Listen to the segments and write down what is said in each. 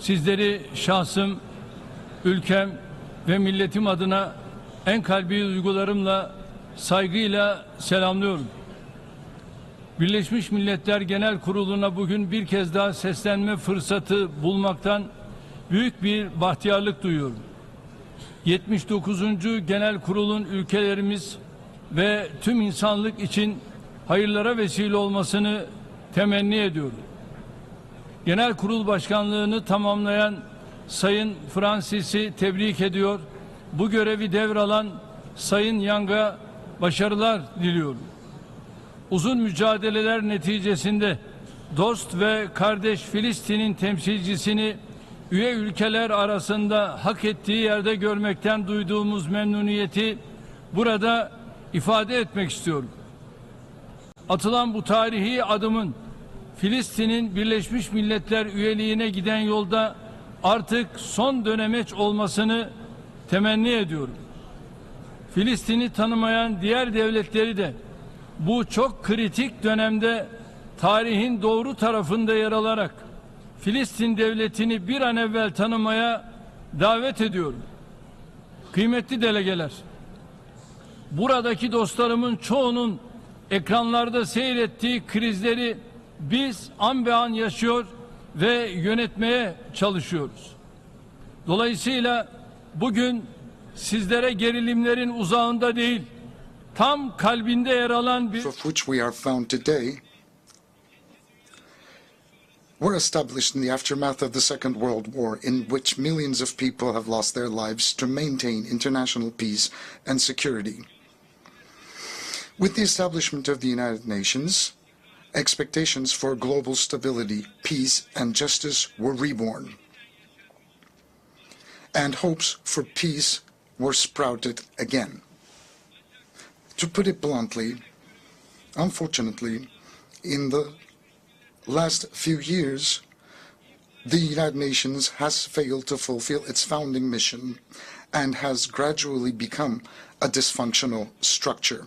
Sizleri şahsım, ülkem ve milletim adına en kalbi duygularımla, saygıyla selamlıyorum. Birleşmiş Milletler Genel Kurulu'na bugün bir kez daha seslenme fırsatı bulmaktan büyük bir bahtiyarlık duyuyorum. 79. Genel Kurul'un ülkelerimiz ve tüm insanlık için hayırlara vesile olmasını temenni ediyorum. Genel Kurul Başkanlığını tamamlayan Sayın Francis'i tebrik ediyor. Bu görevi devralan Sayın Young'a başarılar diliyorum. Uzun mücadeleler neticesinde dost ve kardeş Filistin'in temsilcisini üye ülkeler arasında hak ettiği yerde görmekten duyduğumuz memnuniyeti burada ifade etmek istiyorum. Atılan bu tarihi adımın Filistin'in Birleşmiş Milletler üyeliğine giden yolda artık son dönemeç olmasını temenni ediyorum. Filistin'i tanımayan diğer devletleri de bu çok kritik dönemde tarihin doğru tarafında yer alarak Filistin devletini bir an evvel tanımaya davet ediyorum. Kıymetli delegeler, buradaki dostlarımın çoğunun ekranlarda seyrettiği krizleri biz an be an yaşıyor ve yönetmeye çalışıyoruz. Dolayısıyla bugün sizlere gerilimlerin uzağında değil, tam kalbinde yer alan bir... Of which we are found today were established in the aftermath of the Second World War, in which millions of people have lost their lives to maintain international peace and security. With the establishment of the United Nations, expectations for global stability, peace, and justice were reborn, and hopes for peace were sprouted again. To put it bluntly, unfortunately, in the last few years, the United Nations has failed to fulfill its founding mission and has gradually become a dysfunctional structure.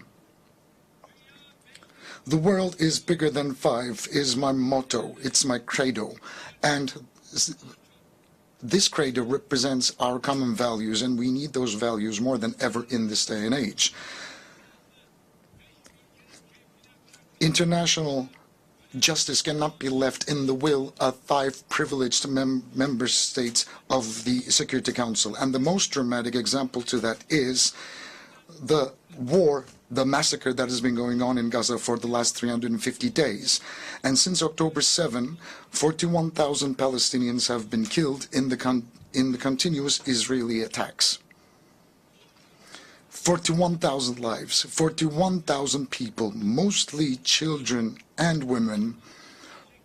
The world is bigger than five is my motto, it's my credo, and this credo represents our common values, and we need those values more than ever in this day and age. International justice cannot be left in the will of five privileged member states of the Security Council. And the most dramatic example to that is the war, the massacre that has been going on in Gaza for the last 350 days. And since October 7, 41,000 Palestinians have been killed in the continuous Israeli attacks. 41,000 lives, 41,000 people, mostly children and women,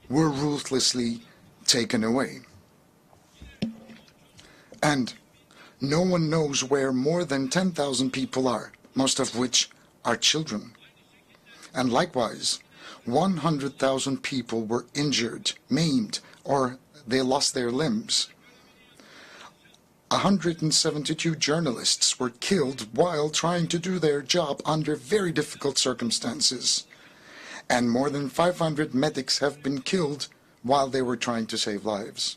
were ruthlessly taken away. And no one knows where more than 10,000 people are, most of which are children. And likewise, 100,000 people were injured, maimed, or they lost their limbs. 172 journalists were killed while trying to do their job under very difficult circumstances. And more than 500 medics have been killed while they were trying to save lives.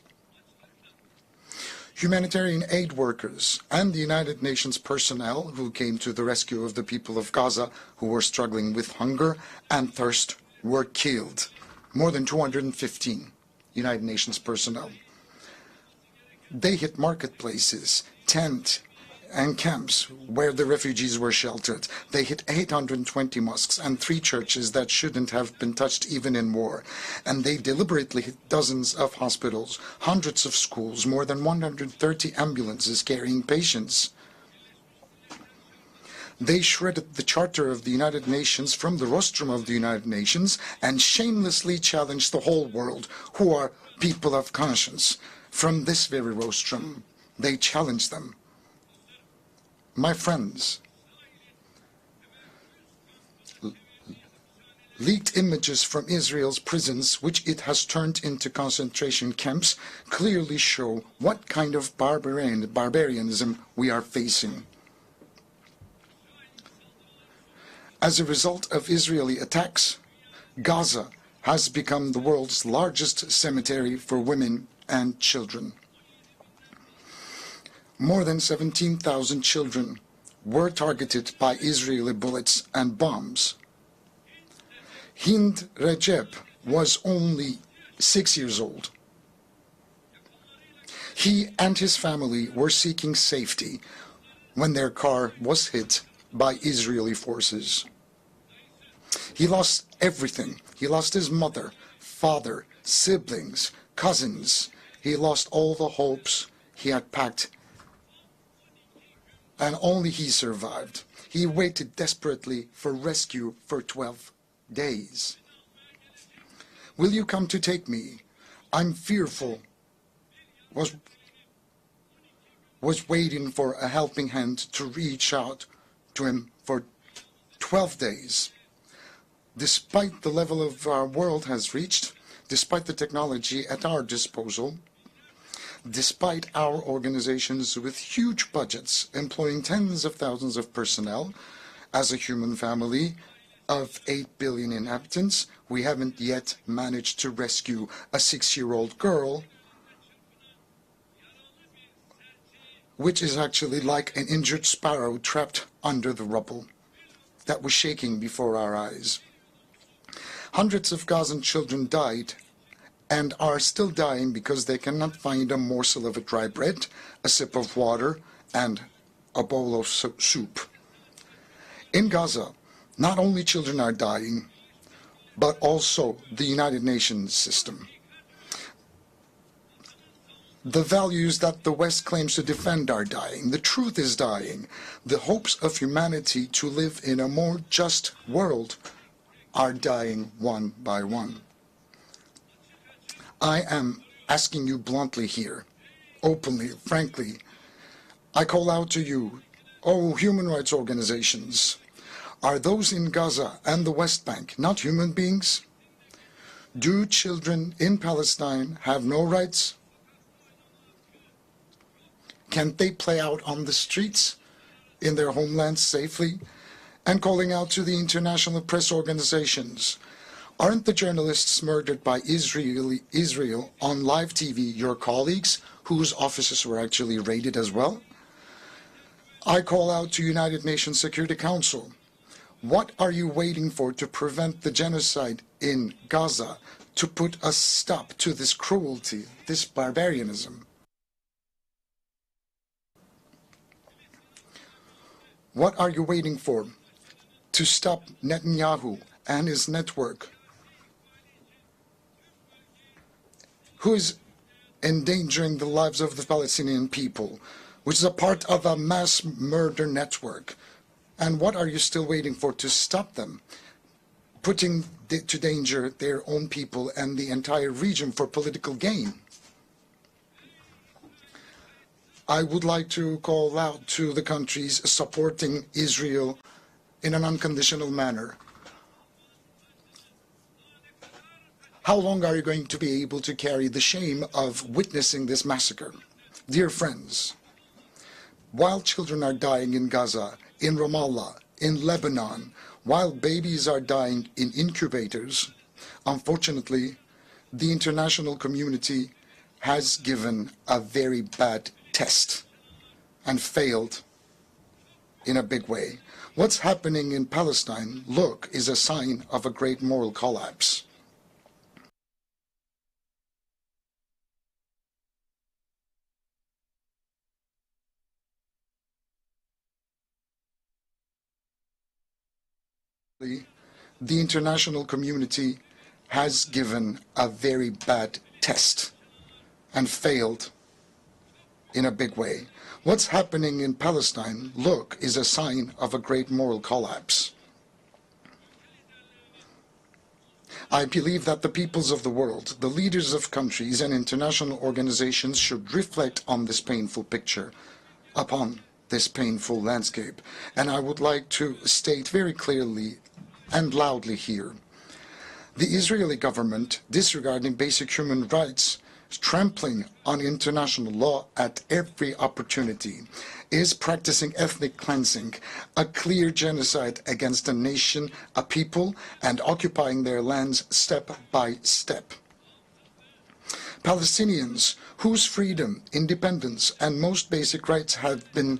Humanitarian aid workers and the United Nations personnel who came to the rescue of the people of Gaza who were struggling with hunger and thirst were killed. More than 215 United Nations personnel. They hit marketplaces, tents, and camps where the refugees were sheltered. They hit 820 mosques and 3 churches that shouldn't have been touched even in war. And they deliberately hit dozens of hospitals, hundreds of schools, more than 130 ambulances carrying patients. They shredded the Charter of the United Nations from the rostrum of the United Nations and shamelessly challenged the whole world, who are people of conscience. From this very rostrum, they challenged them. My friends, leaked images from Israel's prisons, which it has turned into concentration camps, clearly show what kind of barbarianism we are facing. As a result of Israeli attacks, Gaza has become the world's largest cemetery for women and children. More than 17,000 children were targeted by Israeli bullets and bombs. Hind Recep was only 6 years old. He and his family were seeking safety when their car was hit by Israeli forces. He lost everything. He lost his mother, father, siblings, cousins. He lost all the hopes he had packed, and only he survived. He waited desperately for rescue for 12 days. Will you come to take me? I'm fearful. Was waiting for a helping hand to reach out to him for 12 days. Despite the level of our world has reached, despite the technology at our disposal, despite our organizations with huge budgets employing tens of thousands of personnel, as a human family of 8 billion inhabitants, we haven't yet managed to rescue a 6-year-old girl, which is actually like an injured sparrow trapped under the rubble that was shaking before our eyes. Hundreds of Gazan children died and are still dying because they cannot find a morsel of dry bread, a sip of water, and a bowl of soup. In Gaza, not only children are dying, but also the United Nations system. The values that the West claims to defend are dying. The truth is dying. The hopes of humanity to live in a more just world are dying one by one. I am asking you bluntly here, openly, frankly. I call out to you, oh, human rights organizations. Are those in Gaza and the West Bank not human beings? Do children in Palestine have no rights? Can't they play out on the streets in their homelands safely? And calling out to the international press organizations, aren't the journalists murdered by Israel on live TV your colleagues, whose offices were actually raided as well? I call out to United Nations Security Council. What are you waiting for to prevent the genocide in Gaza, to put a stop to this cruelty, this barbarianism? What are you waiting for to stop Netanyahu and his network, who is endangering the lives of the Palestinian people, which is a part of a mass murder network? And what are you still waiting for to stop them, putting to danger their own people and the entire region for political gain? I would like to call out to the countries supporting Israel in an unconditional manner. How long are you going to be able to carry the shame of witnessing this massacre? Dear friends, while children are dying in Gaza, in Ramallah, in Lebanon, while babies are dying in incubators, unfortunately, the international community has given a very bad test and failed in a big way. What's happening in Palestine, look, is a sign of a great moral collapse. The international community has given a very bad test and failed in a big way. What's happening in Palestine, look, is a sign of a great moral collapse. I believe that the peoples of the world, the leaders of countries and international organizations should reflect on this painful picture, upon this painful landscape. And I would like to state very clearly and loudly here, the Israeli government, disregarding basic human rights, trampling on international law at every opportunity, is practicing ethnic cleansing, a clear genocide against a nation, a people, and occupying their lands step by step. Palestinians whose freedom, independence, and most basic rights have been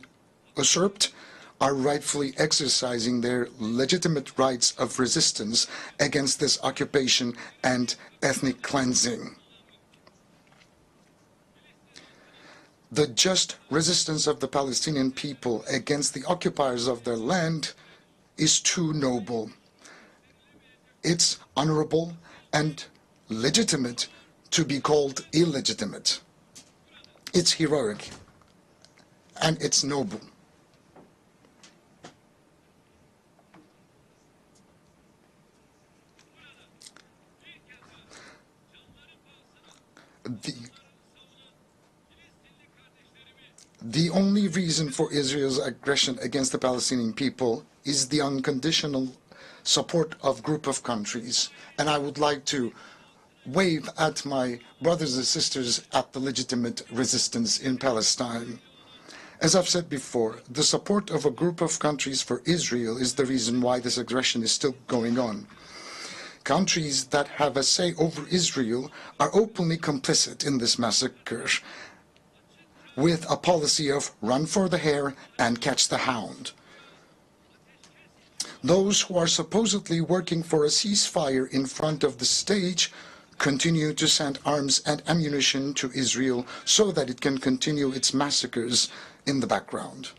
usurped are rightfully exercising their legitimate rights of resistance against this occupation and ethnic cleansing. The just resistance of the Palestinian people against the occupiers of their land is too noble. It's honorable and legitimate to be called illegitimate. It's heroic and it's noble. The only reason for Israel's aggression against the Palestinian people is the unconditional support of a group of countries. And I would like to wave at my brothers and sisters at the legitimate resistance in Palestine. As I've said before, the support of a group of countries for Israel is the reason why this aggression is still going on. Countries that have a say over Israel are openly complicit in this massacre, with a policy of run for the hare and catch the hound. Those who are supposedly working for a ceasefire in front of the stage continue to send arms and ammunition to Israel so that it can continue its massacres in the background.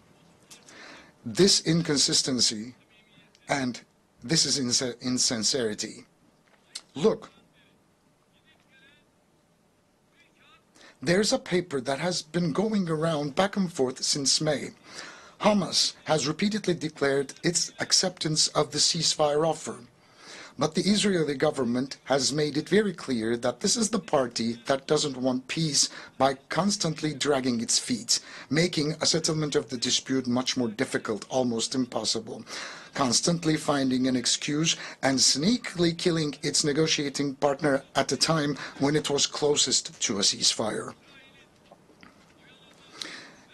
This inconsistency and this is insincerity. Look, there's a paper that has been going around back and forth since May. Hamas has repeatedly declared its acceptance of the ceasefire offer. But the Israeli government has made it very clear that this is the party that doesn't want peace by constantly dragging its feet, making a settlement of the dispute much more difficult, almost impossible, constantly finding an excuse and sneakily killing its negotiating partner at a time when it was closest to a ceasefire.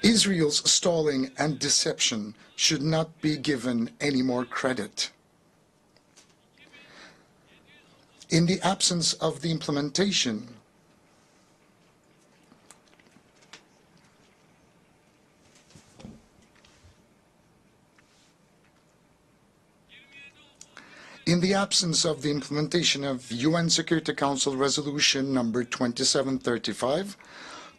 Israel's stalling and deception should not be given any more credit. In the absence of the implementation of UN Security Council Resolution number 2735,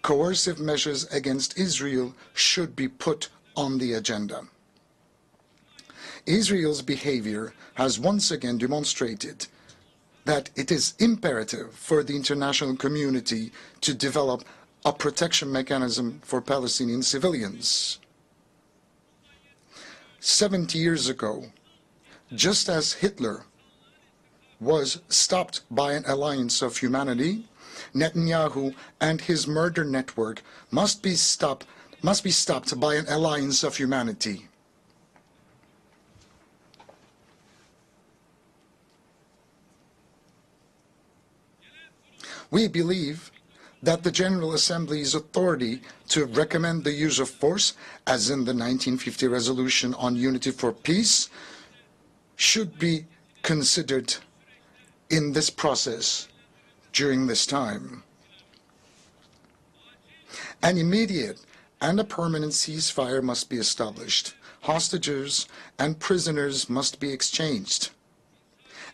coercive measures against Israel should be put on the agenda. Israel's behavior has once again demonstrated that it is imperative for the international community to develop a protection mechanism for Palestinian civilians. 70 years ago, just as Hitler was stopped by an alliance of humanity, Netanyahu and his murder network must be stopped by an alliance of humanity. We believe that the General Assembly's authority to recommend the use of force, as in the 1950 Resolution on Unity for Peace, should be considered in this process during this time. An immediate and a permanent ceasefire must be established. Hostages and prisoners must be exchanged.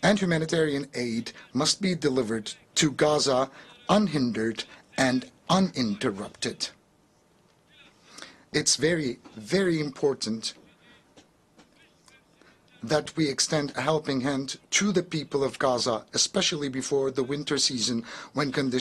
And humanitarian aid must be delivered to Gaza unhindered and uninterrupted. It's very, very important that we extend a helping hand to the people of Gaza, especially before the winter season when conditions